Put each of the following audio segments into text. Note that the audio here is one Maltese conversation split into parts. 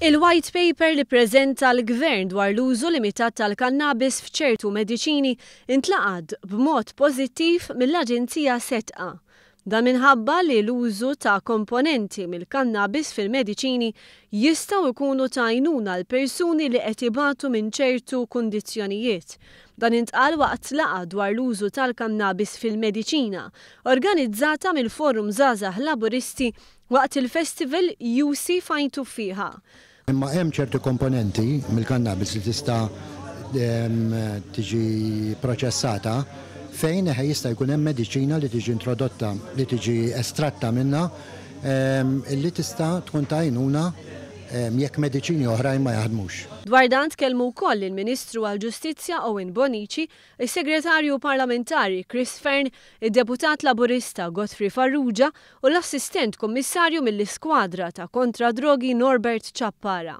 Il-white paper li preżenta l-Gvern dwar l-użu limitat tal-kannabis f'ċertu mediċini intlaqad b'mod pożittiv mill-Aġenzija SETqa. Dan minħabba li l-użu ta' komponenti mill-kannabis fil-mediċini jistgħu jkunu ta' għajnuna l-persuni li qed ibatu minn ċertu kundizzjonijiet. Dan intqal waqt laqgħa dwar l-użu tal-kannabis fil-mediċina, organizzata mill-Forum Żgħażagħ Laburisti waqt il-Festival UC Fajtu Fiha. Imma hemm ċerti komponenti mill-kannabis li tista' tiġi proċessata fejn jista' jkun hemm mediċina li tiġi introdotta li tiġi estratta minnha li tista' tkun ta' għajnuna jekk mediċini oħrajn ma jaħdmux. Dwar dan tkellmu wkoll il-Ministru għall-Ġustizzja Owen Bonnici, is-Segretarju Parlamentari Chris Fearn, id-Deputat Laburista Godfrey Farrugia u l-Assistent Kummissarju mill-Iskwadra ta' kontra drogi Norbert Chappara.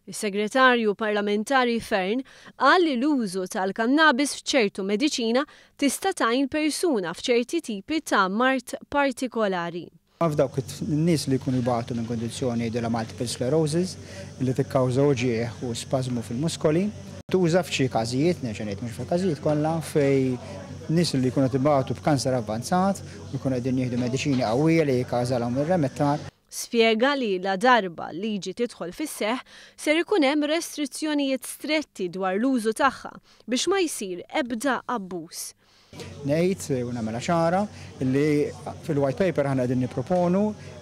Is-Segretarju Parlamentari Fearn qal li l-użu tal-kannabis f'ċertu mediċina tista' tgħin persuna f'ċerti tipi ta' mart partikolari. F'dawk in-nies li jkunu jbagħtu minn kondizzjoni della multiple sclerosis li tikkawża ġieħ u spasmu fil-muskoli, tuża f'xi każijiet, nerġa' ngħid mhux fil-każijiet kollha fej nies li jkunu tibagħtu b'kanser avvanzat u jkunu qegħdin jieħdu mediċini qawwija li jikkawżalhom ir-remettar. Spjega li la darba liġi tidħol fis-seħħ ser ikun hemm restrizzjonijiet stretti dwar l-użu tagħha biex ma jsir ebda abbuż. Ngħid u nagħmilha ċara li fil-white paper aħna qegħdin nipproponu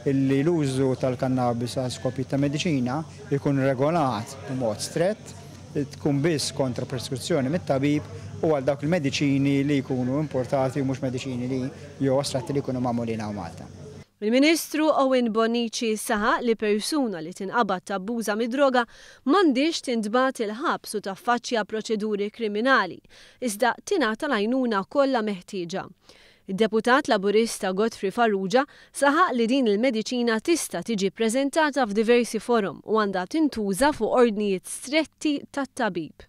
li l-użu tal-kannabis għal skopi ta' mediċina jkun regolat b'mod strett, tkun biss kontra preskrizzjoni mit-tabib u għal dawk il-mediċini li jkunu importati u mhux mediċini li jew astratti li jkunu magħmulin hawn Malta. Il-Ministru Owen Bonnici saħaq li persuna li tinqabad tabbuża mid-droga m'għandix tintbagħat il-ħabs u taffaċċja proċeduri kriminali, iżda tingħata l-għajnuna kollha meħtieġa. Id-Deputat Laburista Godfrey Farrugia saħaq li din il-mediċina tista' tiġi ppreżentata f'diversi forum u għandha tintuża fuq ordnijiet stretti tat-tabib.